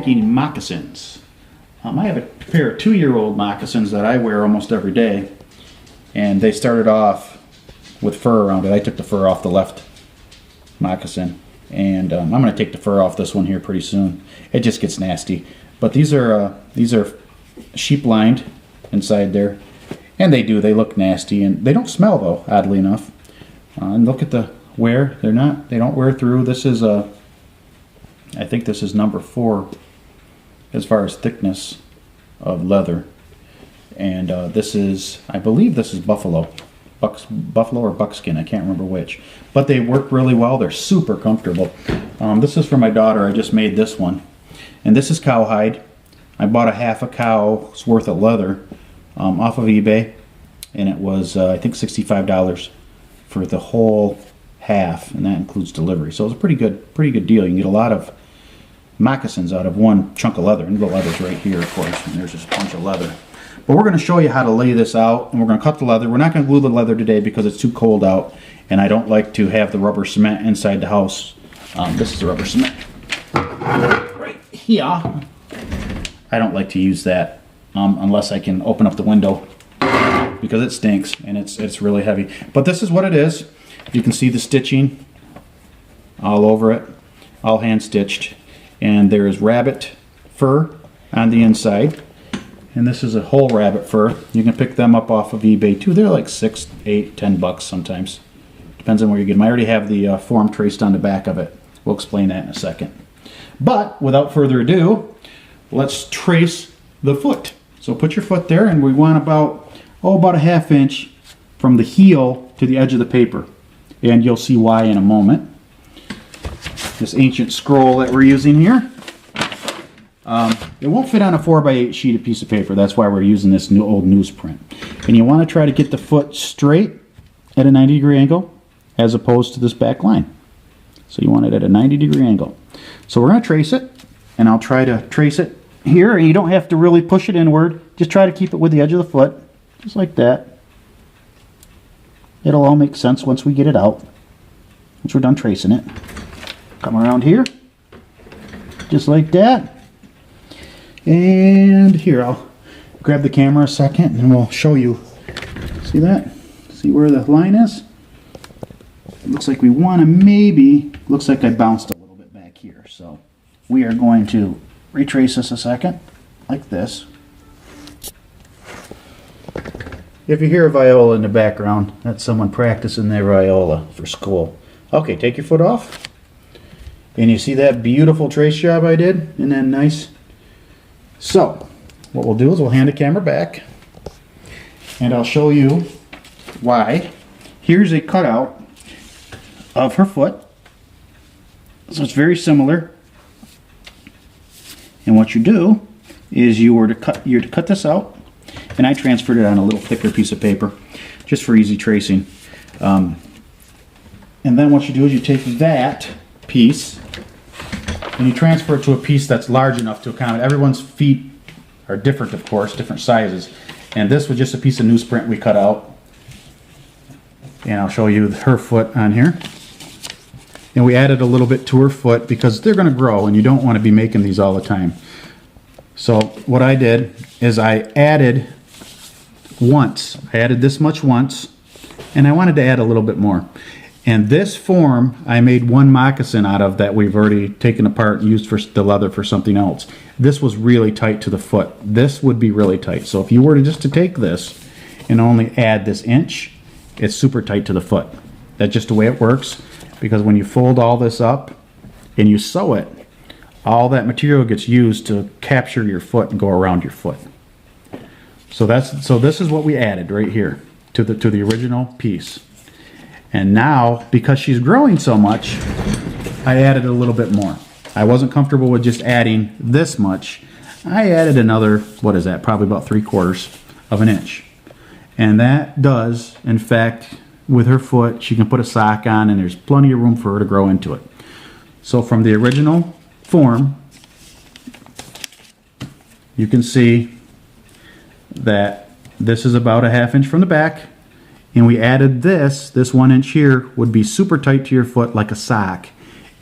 making moccasins. I have a pair of 2-year-old moccasins that I wear almost every day, and they started off with fur around it. I took the fur off the left moccasin, and I'm going to take the fur off this one here pretty soon. It just gets nasty. But these are sheep lined inside there, and they look nasty, and they don't smell though, oddly enough. And look at the wear. They don't wear through. This is I think this is number 4 as far as thickness of leather, and this is, I believe this is buffalo or buckskin, I can't remember which, but they work really well. They're super comfortable. This is for my daughter. I just made this one, and this is cowhide. I bought a half a cow's worth of leather off of eBay, and it was I think $65 for the whole half, and that includes delivery. So it was a pretty good deal. You can get a lot of moccasins out of one chunk of leather, and the leather's right here, of course, and there's just a bunch of leather. But we're going to show you how to lay this out, and we're going to cut the leather. We're not going to glue the leather today because it's too cold out, and I don't like to have the rubber cement inside the house. This is the rubber cement right here. I don't like to use that unless I can open up the window because it stinks and it's really heavy. But this is what it is. You can see the stitching all over it, all hand stitched. And there is rabbit fur on the inside, and this is a whole rabbit fur. You can pick them up off of eBay too. They're like $6, $8, $10 sometimes. Depends on where you get them. I already have the form traced on the back of it. We'll explain that in a second. But without further ado, let's trace the foot. So put your foot there, and we want about a 1/2 inch from the heel to the edge of the paper. And you'll see why in a moment. This ancient scroll that we're using here. It won't fit on a 4x8 sheet of piece of paper. That's why we're using this new old newsprint. And you want to try to get the foot straight at a 90-degree angle as opposed to this back line. So you want it at a 90-degree angle. So we're going to trace it, and I'll try to trace it here. And you don't have to really push it inward. Just try to keep it with the edge of the foot, just like that. It'll all make sense once we get it out, once we're done tracing it. Come around here, just like that. And here, I'll grab the camera a second and we'll show you. See that? See where the line is? It looks like we want to maybe, looks like I bounced a little bit back here. So we are going to retrace this a second, like this. If you hear a viola in the background, that's someone practicing their viola for school. Okay, take your foot off. And you see that beautiful trace job I did? Isn't that nice? So, what we'll do is we'll hand the camera back, and I'll show you why. Here's a cutout of her foot. So it's very similar. And what you do is you're to cut this out, and I transferred it on a little thicker piece of paper just for easy tracing. And then what you do is you take that piece and you transfer it to a piece that's large enough to accommodate. Everyone's feet are different, of course, different sizes. And this was just a piece of newsprint we cut out. And I'll show you her foot on here. And we added a little bit to her foot because they're going to grow and you don't want to be making these all the time. So what I did is I added once. I added this much once, and I wanted to add a little bit more. And this form I made one moccasin out of that we've already taken apart and used for the leather for something else. This was really tight to the foot. This would be really tight. So if you were to take this and only add this inch, it's super tight to the foot. That's just the way it works, because when you fold all this up and you sew it, all that material gets used to capture your foot and go around your foot. So this is what we added right here to the original piece. And now, because she's growing so much, I added a little bit more. I wasn't comfortable with just adding this much. I added another, what is that, probably about 3/4 of an inch. And that does, in fact, with her foot, she can put a sock on and there's plenty of room for her to grow into it. So from the original form, you can see that this is about a 1/2 inch from the back. And we added this 1 inch here would be super tight to your foot like a sock.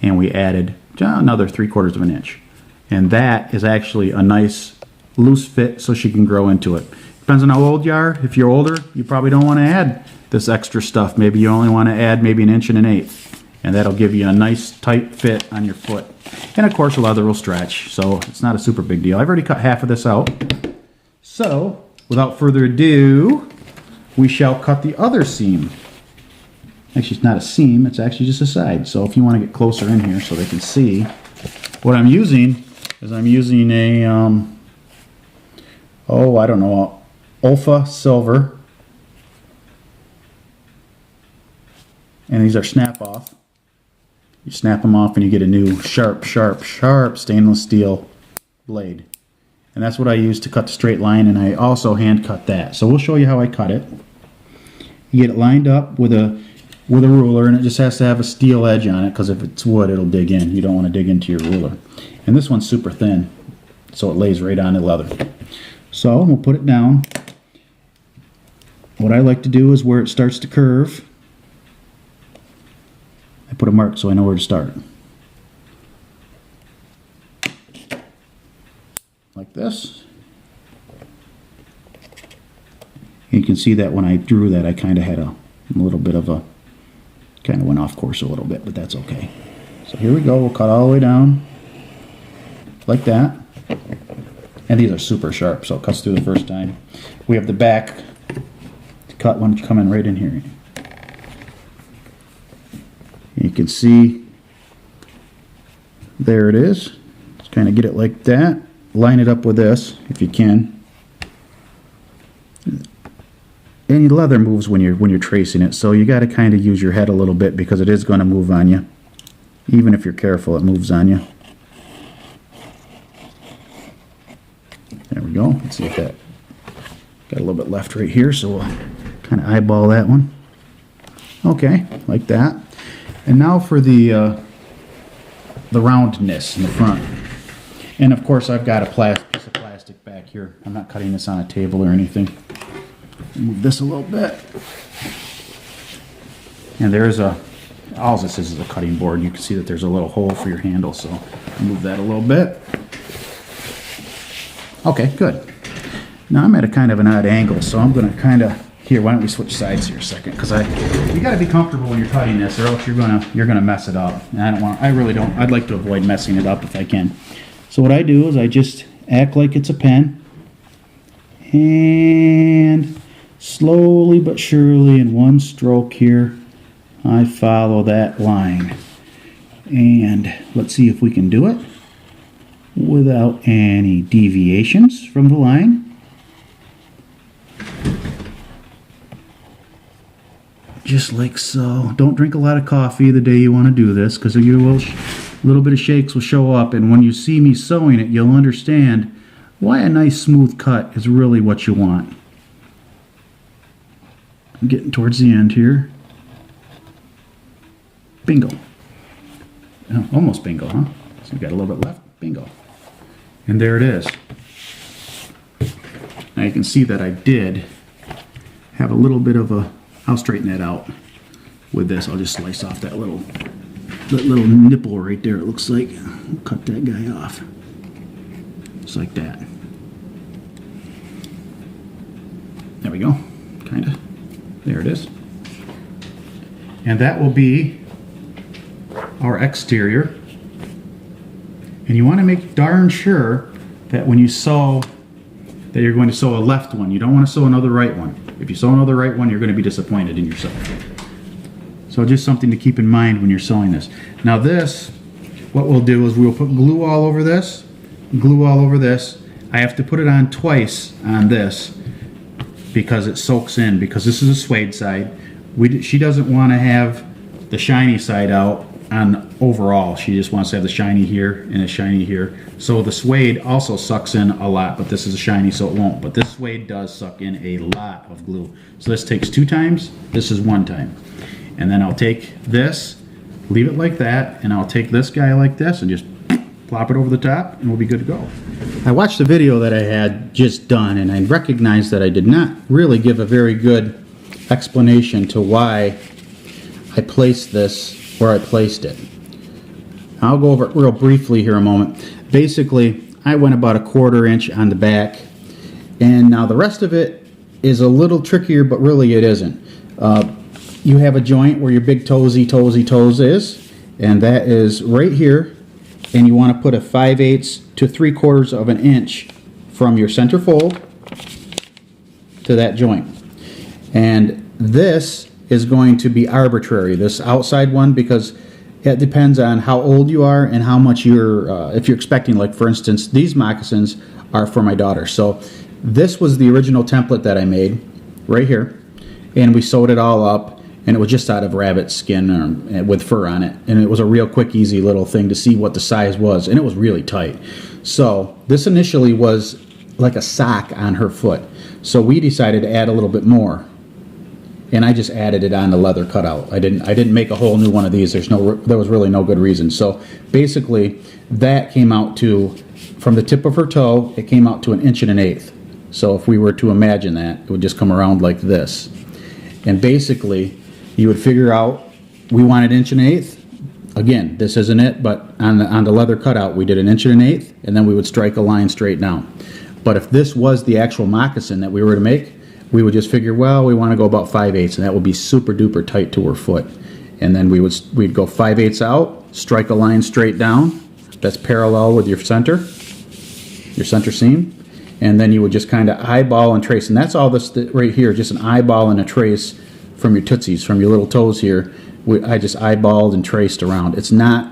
And we added another 3/4 of an inch. And that is actually a nice loose fit so she can grow into it. Depends on how old you are. If you're older, you probably don't want to add this extra stuff. Maybe you only want to add maybe 1 1/8 inches. And that'll give you a nice tight fit on your foot. And of course the leather will stretch, so it's not a super big deal. I've already cut half of this out. So, without further ado, we shall cut the other seam. Actually, it's not a seam, it's actually just a side. So if you want to get closer in here so they can see, what I'm using is I'm using a, I don't know, Olfa silver. And these are snap off. You snap them off and you get a new sharp stainless steel blade. And that's what I use to cut the straight line, and I also hand cut that. So we'll show you how I cut it. You get it lined up with a ruler, and it just has to have a steel edge on it, because if it's wood it'll dig in. You don't want to dig into your ruler. And this one's super thin, so it lays right on the leather. So we'll put it down. What I like to do is where it starts to curve, I put a mark so I know where to start. Like this. And you can see that when I drew that I kind of had a little bit of a, kind of went off course a little bit, but that's okay. So here we go, we'll cut all the way down like that. And these are super sharp, so it cuts through the first time. We have the back to cut. Why don't you come in right in here. And you can see there it is. Just kind of get it like that. Line it up with this if you can. Any leather moves when you're tracing it, so you got to kind of use your head a little bit, because it is going to move on you. Even if you're careful, it moves on you. There we go. Let's see if that got a little bit left right here, so we'll kind of eyeball that one. Okay, like that. And now for the roundness in the front. And of course I've got a piece of plastic back here. I'm not cutting this on a table or anything. Move this a little bit. And there's all this is a cutting board. You can see that there's a little hole for your handle, so move that a little bit. Okay, good. Now I'm at a kind of an odd angle, so I'm going to kind of, here, why don't we switch sides here a second, because you got to be comfortable when you're cutting this, or else you're gonna mess it up. And I really don't. I'd like to avoid messing it up if I can. So what I do is I just act like it's a pen, and slowly but surely in one stroke here I follow that line. And let's see if we can do it without any deviations from the line. Just like so. Don't drink a lot of coffee the day you want to do this, because a little bit of shakes will show up, and when you see me sewing it, you'll understand why a nice smooth cut is really what you want. I'm getting towards the end here. Bingo. Oh, almost bingo, huh? So we've got a little bit left. Bingo. And there it is. Now you can see that I did have a little bit of a, I'll straighten that out with this. I'll just slice off that little nipple right there, it looks like. We'll cut that guy off. Just like that. There we go. Kind of. There it is. And that will be our exterior. And you want to make darn sure that when you sew, that you're going to sew a left one. You don't want to sew another right one. If you sew another right one, you're going to be disappointed in yourself. So just something to keep in mind when you're sewing this. Now this, what we'll do is we'll put glue all over this, glue all over this. I have to put it on twice on this because it soaks in, because this is a suede side. She doesn't want to have the shiny side out on overall. She just wants to have the shiny here and a shiny here. So the suede also sucks in a lot, but this is a shiny, so it won't. But this suede does suck in a lot of glue. So this takes 2 times, this is 1 time. And then I'll take this, leave it like that, and I'll take this guy like this and just plop it over the top, and we'll be good to go. I watched the video that I had just done, and I recognized that I did not really give a very good explanation to why I placed this where I placed it. I'll go over it real briefly here a moment. Basically, I went about a 1/4 inch on the back, and now the rest of it is a little trickier, but really it isn't. You have a joint where your big toes is, and that is right here, and you want to put a 5/8 to 3/4 of an inch from your center fold to that joint. And this is going to be arbitrary, this outside one, because it depends on how old you are and how much if you're expecting, like for instance, these moccasins are for my daughter. So this was the original template that I made right here, and we sewed it all up, and it was just out of rabbit skin with fur on it, and it was a real quick, easy little thing to see what the size was, and it was really tight. So this initially was like a sock on her foot, so we decided to add a little bit more, and I just added it on the leather cutout. I didn't make a whole new one of these. There was really no good reason. So basically that came out to, from the tip of her toe, it came out to 1 1/8 inches. So if we were to imagine that, it would just come around like this. And basically you would figure out, we wanted 1 1/8 inches. Again, this isn't it, but on the leather cutout we did 1 1/8 inches, and then we would strike a line straight down. But if this was the actual moccasin that we were to make, we would just figure, well, we want to go about 5/8, and that would be super duper tight to her foot. And then we'd go 5/8 out, strike a line straight down that's parallel with your center seam, and then you would just kind of eyeball and trace. And that's all this right here, just an eyeball and a trace from your tootsies, from your little toes here. I just eyeballed and traced around. It's not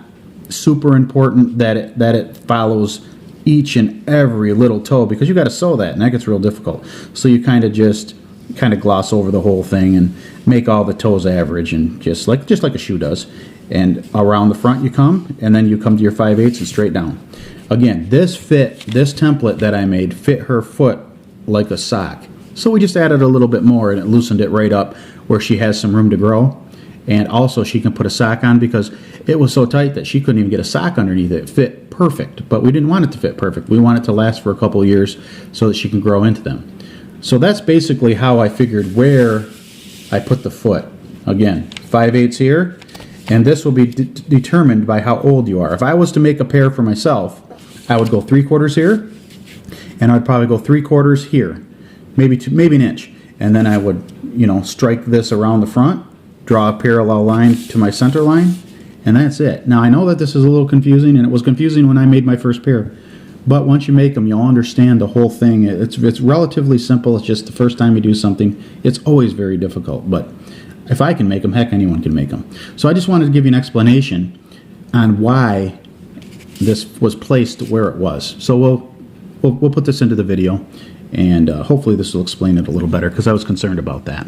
super important that it follows each and every little toe, because you got to sew that, and that gets real difficult. So you kind of gloss over the whole thing and make all the toes average, and just like a shoe does. And around the front you come, and then you come to your 5/8 and straight down. Again, this template that I made fit her foot like a sock. So we just added a little bit more, and it loosened it right up where she has some room to grow. And also she can put a sock on, because it was so tight that she couldn't even get a sock underneath it. It fit perfect, but we didn't want it to fit perfect. We want it to last for a couple of years so that she can grow into them. So that's basically how I figured where I put the foot. Again, 5/8 here, and this will be determined by how old you are. If I was to make a pair for myself, I would go 3/4 here, and I'd probably go 3/4 here, maybe 1 inch, and then I would, strike this around the front, draw a parallel line to my center line, and that's it. Now I know that this is a little confusing, and it was confusing when I made my first pair, but once you make them, you'll understand the whole thing. It's relatively simple. It's just the first time you do something, it's always very difficult, but if I can make them, heck, anyone can make them. So I just wanted to give you an explanation on why this was placed where it was. So we'll put this into the video, and hopefully this will explain it a little better, because I was concerned about that.